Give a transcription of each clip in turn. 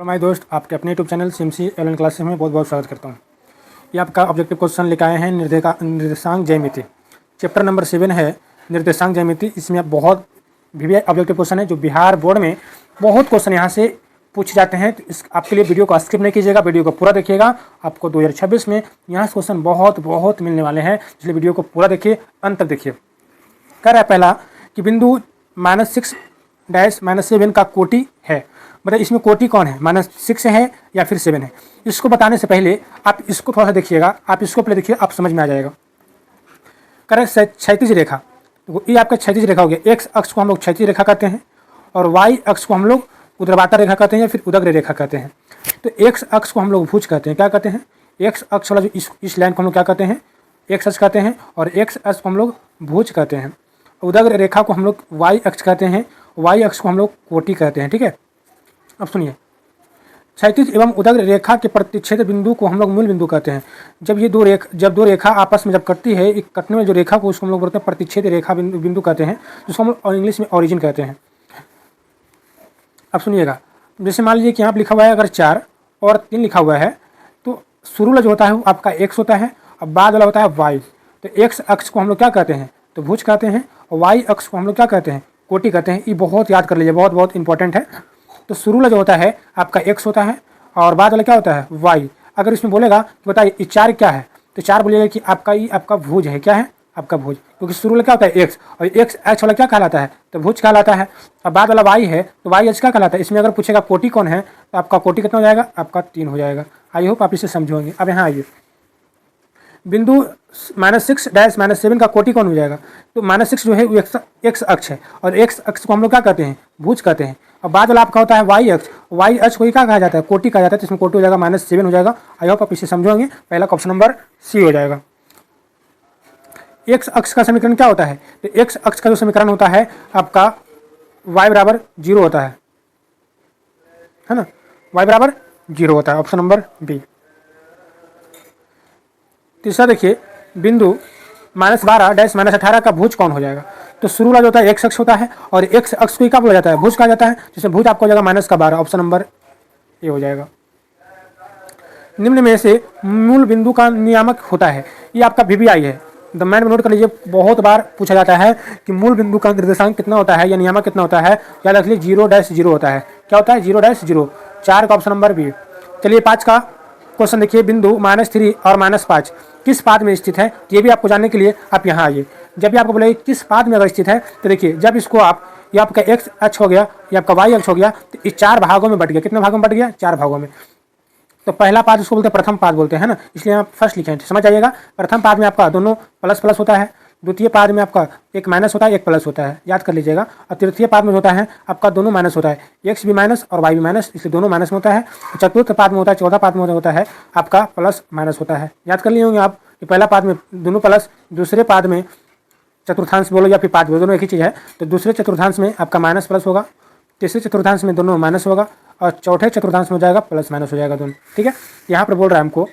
तो हमारे दोस्त आपके अपने यूट्यूब चैनल सिमसी एलन क्लासेस में बहुत बहुत स्वागत करता हूँ। ये आपका ऑब्जेक्टिव क्वेश्चन लेकर आए हैं निर्देशांक ज्यामिति। चैप्टर नंबर 7 है निर्देशांक ज्यामिति। इसमें बहुत भी ऑब्जेक्टिव क्वेश्चन है जो बिहार बोर्ड में बहुत क्वेश्चन यहाँ से पूछे जाते हैं। तो इस आपके लिए वीडियो को स्किप नहीं कीजिएगा, वीडियो को पूरा देखिएगा। आपको 2026 में यहाँ से क्वेश्चन बहुत मिलने वाले हैं, इसलिए वीडियो को पूरा देखिए, अंत तक देखिए। कह रहा है पहला कि बिंदु -6-7 का कोटि है। मतलब इसमें कोटि कौन है, -6 है या फिर 7 है। इसको बताने से पहले आप इसको थोड़ा सा देखिएगा, आप इसको पहले देखिए, आप समझ में आ जाएगा। करेक्ट, क्षैतिज रेखा, ये आपका क्षैतिज रेखा हो गया। एक्स अक्ष को हम लोग क्षैतिज रेखा कहते हैं और वाई अक्ष को हम लोग ऊर्ध्वाधर रेखा कहते हैं या फिर उदग्र रेखा कहते हैं। तो एक्स अक्ष को हम लोग भुज कहते हैं। क्या कहते हैं? एक्स अक्ष वाला जो इस लाइन को हम लोग क्या कहते हैं? एक्स अक्ष कहते हैं। और एक्स अक्ष को हम लोग भुज कहते हैं। उदग्र रेखा को हम लोग वाई अक्ष कहते हैं। वाई अक्ष को हम लोग कोटि कहते हैं। ठीक है, अब सुनिए, क्षैतिज एवं उदग्र रेखा के प्रतिच्छेद बिंदु को हम लोग मूल बिंदु कहते हैं। जब दो रेखा आपस में जब कटती है, एक कटने में जो रेखा को उसको हम लोग बोलते हैं प्रतिच्छेद रेखा बिंदु कहते हैं, जिसको हम लोग इंग्लिश में ओरिजिन कहते हैं। अब सुनिएगा, जैसे मान लीजिए कि यहाँ पर लिखा हुआ है अगर 4 और 3 लिखा हुआ है, तो शुरू वाला जो होता है वो आपका एक्स होता है और बाद वाला होता है वाई। तो एक्स अक्ष को हम लोग क्या कहते हैं? तो भुज कहते हैं। और वाई अक्ष को हम लोग क्या कहते हैं? कोटि कहते हैं। ये बहुत याद कर लीजिए, बहुत इंपॉर्टेंट है। तो शुरू वाला जो होता है आपका एक्स होता है और बाद वाला क्या होता है? वाई। अगर इसमें बोलेगा कि बताइए ये 4 क्या है, तो 4 बोलिएगा कि आपका भुज है। क्या है? आपका भुज, क्योंकि शुरू वाला क्या होता है? एक्स, और एक्स एक्स वाला क्या कहलाता है? तो भुज कहलाता है। और बाद वाला वाई है, तो वाई एक्स क्या कहलाता है? इसमें अगर पूछेगा कोटि कौन है, तो आपका कोटि कितना हो जाएगा? आपका 3 हो जाएगा। आई होप आप इसे समझोगे। अब यहाँ आइए, बिंदु -6-7 का कोटि कौन हो जाएगा? तो -6 जो है वो एक्स अक्ष है और एक्स अक्ष को हम लोग क्या कहते हैं? भुज कहते हैं। और बाद वाला आपका होता है वाई अक्ष। वाई अक्ष को ही क्या कहा जाता है? कोटि कहा जाता है। तो इसमें कोटि हो जाएगा -7 हो जाएगा। आई होप आप इसे समझोगे। पहला ऑप्शन नंबर सी हो जाएगा। एक्स अक्ष का समीकरण क्या होता है? तो एक्स अक्ष का जो समीकरण होता है आपका y बराबर 0 होता है ना, y बराबर 0 होता है। Option number B. तीसरा देखिए, बिंदु -12-18 का भुज कौन हो जाएगा? तो शुरू वाला जो होता है एक्स अक्ष होता है और एक्स अक्ष को क्या बोला जाता है? भुज कहा जाता है। जिससे भुज आपको हो जाएगा -12। ऑप्शन नंबर ए हो जाएगा। निम्न में से मूल बिंदु का नियामक होता है। ये आपका VBI है, द मैन में नोट कर लीजिए। बहुत बार पूछा जाता है कि मूल बिंदु का निर्देशांक कितना होता है या नियामक कितना होता है। याद रख लीजिए 0-0 होता है। क्या होता है? 0-0। 4 का ऑप्शन नंबर बी। चलिए 5 का क्वेश्चन देखिए, बिंदु -3 और -5 किस पाद में स्थित है? ये भी आपको जानने के लिए आप यहाँ आइए। जब भी आपको बोले किस पाद में अगर स्थित है, तो देखिए जब इसको आप, ये आपका एक्स अक्ष हो गया, ये आपका वाई अक्ष हो गया, तो ये 4 भागों में बट गया। कितने भागों में बट गया? 4 भागों में। तो पहला पाद उसको बोलते हैं प्रथम पाद बोलते हैं ना, इसलिए आप फर्स्ट लिखें, समझ जाइएगा। प्रथम पाद में आपका दोनों प्लस होता है। द्वितीय पाद में आपका एक माइनस होता है, एक प्लस होता है, याद कर लीजिएगा। और तृतीय पाद में होता है आपका दोनों माइनस होता है, एक्स भी माइनस और वाई भी माइनस, इसलिए दोनों माइनस में होता है। चतुर्थ पाद में होता है, चौथा पाद में होता है आपका प्लस माइनस होता है। याद कर लिए होंगे आप कि पहला पाद में दोनों प्लस, दूसरे पाद में चतुर्थांश बोलो या फिर पाद बोलो, दोनों एक ही चीज़ है। तो दूसरे चतुर्थांश में आपका माइनस प्लस होगा, तीसरे चतुर्थांश में दोनों माइनस होगा और चौथे चतुर्थांश में हो जाएगा प्लस माइनस हो जाएगा दोनों। ठीक है, यहाँ पर बोल रहा है हमको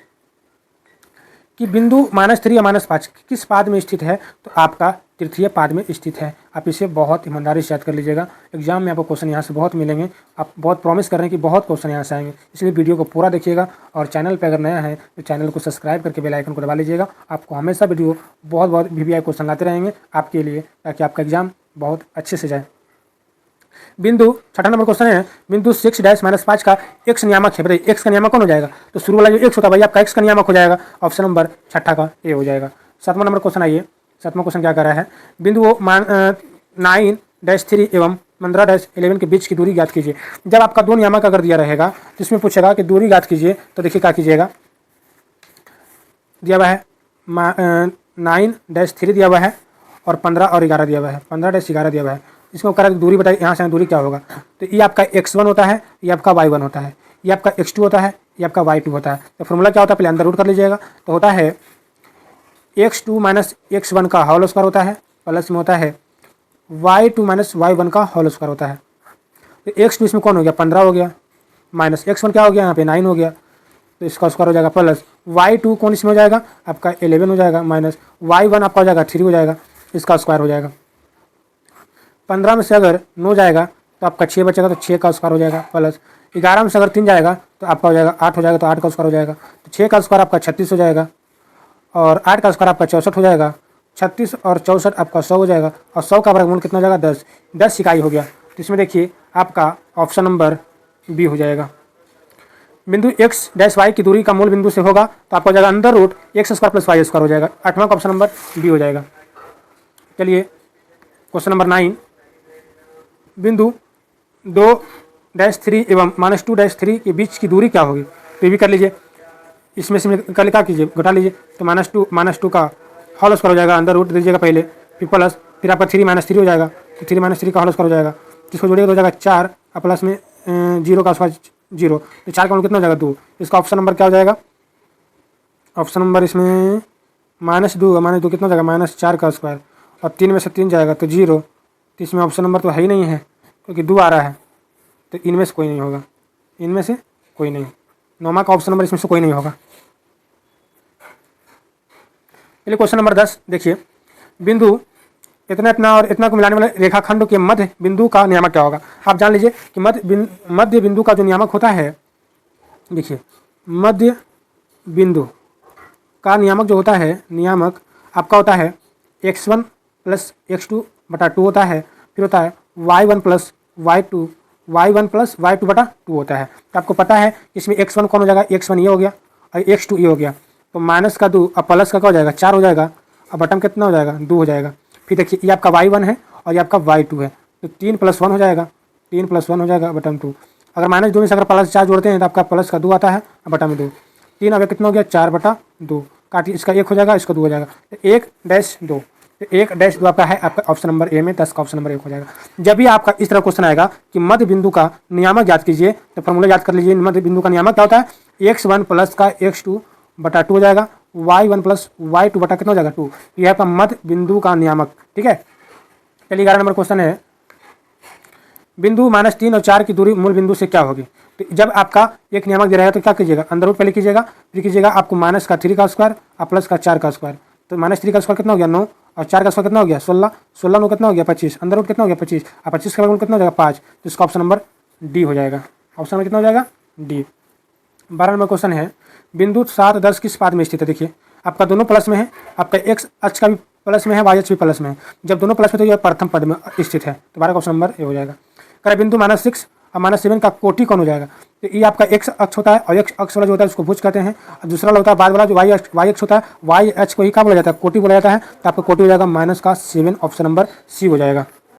कि बिंदु -3 या -5 किस पाद में स्थित है? तो आपका तृतीय पाद में स्थित है। आप इसे बहुत ईमानदारी से याद कर लीजिएगा। एग्जाम में आपको क्वेश्चन यहाँ से बहुत मिलेंगे। आप बहुत प्रॉमिस कर रहे हैं कि बहुत क्वेश्चन यहाँ से आएंगे, इसलिए वीडियो को पूरा देखिएगा। और चैनल पर अगर नया है तो चैनल को सब्सक्राइब करके बेल आइकन को दबा लीजिएगा। आपको हमेशा वीडियो बहुत VBI क्वेश्चन लाते रहेंगे आपके लिए, ताकि आपका एग्जाम बहुत अच्छे से जाए। बिंदु 6 नंबर क्वेश्चन है, बिंदु 6-5 का एक्स नियामक है। बताइए एक्स का नियामक कौन हो जाएगा? तो शुरू वाला जो एक्स होता है भाई आपका एक्स का नियामक हो जाएगा। ऑप्शन नंबर 6 का ए हो जाएगा। 7वां नंबर क्वेश्चन आइए। 7वां क्वेश्चन क्या कर रहा है? बिंदु 9-3 एवं 15-11 के बीच की दूरी ज्ञात कीजिए। जब आपका 2 नियामक अगर दिया रहेगा तो इसमें पूछेगा कि दूरी ज्ञात कीजिए, तो देखिए क्या कीजिएगा। दिया हुआ है 9-3 दिया हुआ है और 15 और 11 दिया हुआ है, 15-11 दिया हुआ है। इसको करेक्ट दूरी बताइए, यहाँ से दूरी क्या होगा? तो ये आपका x1 होता है, ये आपका y1 होता है, ये आपका x2 होता है, ये आपका y2 होता है। तो फॉर्मूला क्या होता है? पहले अंदर रूट कर लीजिएगा। तो होता है x2 - x1 का होल स्क्वायर होता है, प्लस में होता है y2 - y1 का होल स्क्वायर होता है। तो x2 इसमें कौन हो गया? 15 हो गया, माइनस x1 क्या हो गया? यहाँ पे 9 हो गया, तो इसका स्क्वायर हो जाएगा, प्लस y2 कौन इसमें हो जाएगा? आपका 11 हो जाएगा, माइनस y1 आपका हो जाएगा 3 हो जाएगा, इसका स्क्वायर हो जाएगा। 15 में से अगर 9 जाएगा तो आपका 6 बचेगा, तो 6 का स्क्वायर हो जाएगा, प्लस 11 में से अगर 3 जाएगा तो आपका हो जाएगा 8 हो जाएगा, तो 8 का स्क्वायर हो जाएगा। तो 6 का स्क्वायर आपका 36 हो जाएगा और 8 का स्क्वायर आपका 64 हो जाएगा। 36 और 64 आपका 100 हो जाएगा और 100 का वर्गमूल कितना हो जाएगा 10। 10 इकाई हो गया। तो इसमें देखिए आपका ऑप्शन नंबर बी हो जाएगा। बिंदु एक्स डैश वाई की दूरी का मूल बिंदु से होगा तो आपका हो जाएगा under root X square plus Y square हो जाएगा। 8वां का ऑप्शन नंबर बी हो जाएगा। चलिए क्वेश्चन नंबर 9, बिंदु 2-3 एवं -2-3 के बीच की दूरी क्या होगी? तो ये भी कर लीजिए, इसमें से कल क्या कीजिए घटा लीजिए। तो -2 का होल स्क्वायर हो जाएगा, अंडर रूट दीजिएगा पहले, फिर प्लस, फिर आपका 3 - 3 हो जाएगा। तो 3 - 3 का होल स्क्वायर हो जाएगा, जिसको जोड़िएगा तो हो जाएगा 4 और प्लस में 0 का स्क्वायर 0। तो 4 का मूल कितना हो जाएगा 2। इसका ऑप्शन नंबर क्या हो जाएगा? ऑप्शन नंबर इसमें -2 कितना हो जाएगा -4 का स्क्वायर और 3 में से 3 जाएगा तो 0। तो इसमें ऑप्शन नंबर तो है ही नहीं है क्योंकि 2 आ रहा है, तो इनमें से कोई नहीं होगा, इनमें से कोई नहीं। 9वां का ऑप्शन नंबर इसमें से कोई नहीं होगा। चलिए क्वेश्चन नंबर 10 देखिए, बिंदु इतना और इतना को मिलाने वाले रेखाखंड के मध्य बिंदु का नियामक क्या होगा? आप जान लीजिए कि मध्य बिंदु का जो नियामक होता है, देखिए मध्य बिंदु का नियामक जो होता है, नियामक आपका होता है x1 + x2/2 होता है, फिर होता है y1 + y2/2 होता है। तो आपको पता है इसमें x1 कौन हो जाएगा, x1 ये हो गया और x2 ये हो गया। तो माइनस का 2 और प्लस का क्या हो जाएगा 4 हो जाएगा और बटन कितना हो जाएगा 2 हो जाएगा। फिर देखिए ये आपका y1 है और ये आपका y2 है, तो 3 + 1 हो जाएगा, 3 + 1 हो जाएगा बटन 2। अगर -2 में से अगर +4 जोड़ते हैं तो आपका प्लस का 2 आता है और बटन में 2। 3 अब कितना हो गया 4/2, काटिए, इसका 1 हो जाएगा, इसका 2 हो जाएगा, तो 1-2। तो 1-2 आपका है, आपका ऑप्शन नंबर ए में 10 का ऑप्शन नंबर 1 हो जाएगा। जब भी आपका इस तरह क्वेश्चन आएगा कि मध्य बिंदु का नियामक याद कीजिए, तो फॉर्मूला याद कर लीजिए। मध्य बिंदु का नियामक क्या होता है, x1 + का x2/2 हो जाएगा, y1 + y2 बटा कितना हो जाएगा 2। यह आपका मध्य बिंदु का नियामक, ठीक है। चलिए 11 नंबर क्वेश्चन है, बिंदु -3 और 4 की दूरी मूल बिंदु से क्या होगी? तो जब आपका एक नियामक दे रहेगा तो क्या कीजिएगा, अंदर रूट पहले कीजिएगा, फिर कीजिएगा आपको -3 का स्क्वायर और प्लस का 4 का स्क्वायर। तो -3 का स्क्वायर कितना हो गया 9 और 4 का स्क्वायर कितना हो गया 16, 16 9 कितना हो गया 25, अंदर रूट कितना हो गया 25 और 25 का वर्गमूल कितना हो जाएगा 5। तो इसका ऑप्शन नंबर डी हो जाएगा। ऑप्शन नंबर कितना हो जाएगा डी। 12 नंबर क्वेश्चन है, बिंदु 7 10 किस पाद में स्थित है? देखिए आपका दोनों प्लस में है, आपका x अक्ष का भी प्लस में है, y अक्ष भी प्लस में है। जब दोनों प्लस में तो यह प्रथम पद में स्थित है, तो 12 का ऑप्शन नंबर ए हो जाएगा। करें बिंदु -6 और -7 का कोटि कौन हो जाएगा? तो ये आपका x अक्ष होता है और x अक्ष वाला जो होता है उसको भुज कहते हैं, और दूसरा वाला होता है बाद वाला जो y अक्ष होता है, y अक्ष को ही क्या बोला जाता है, कोटि बोला जाता है। तो आपका कोटि हो जाएगा -7, ऑप्शन नंबर सी हो जाएगा।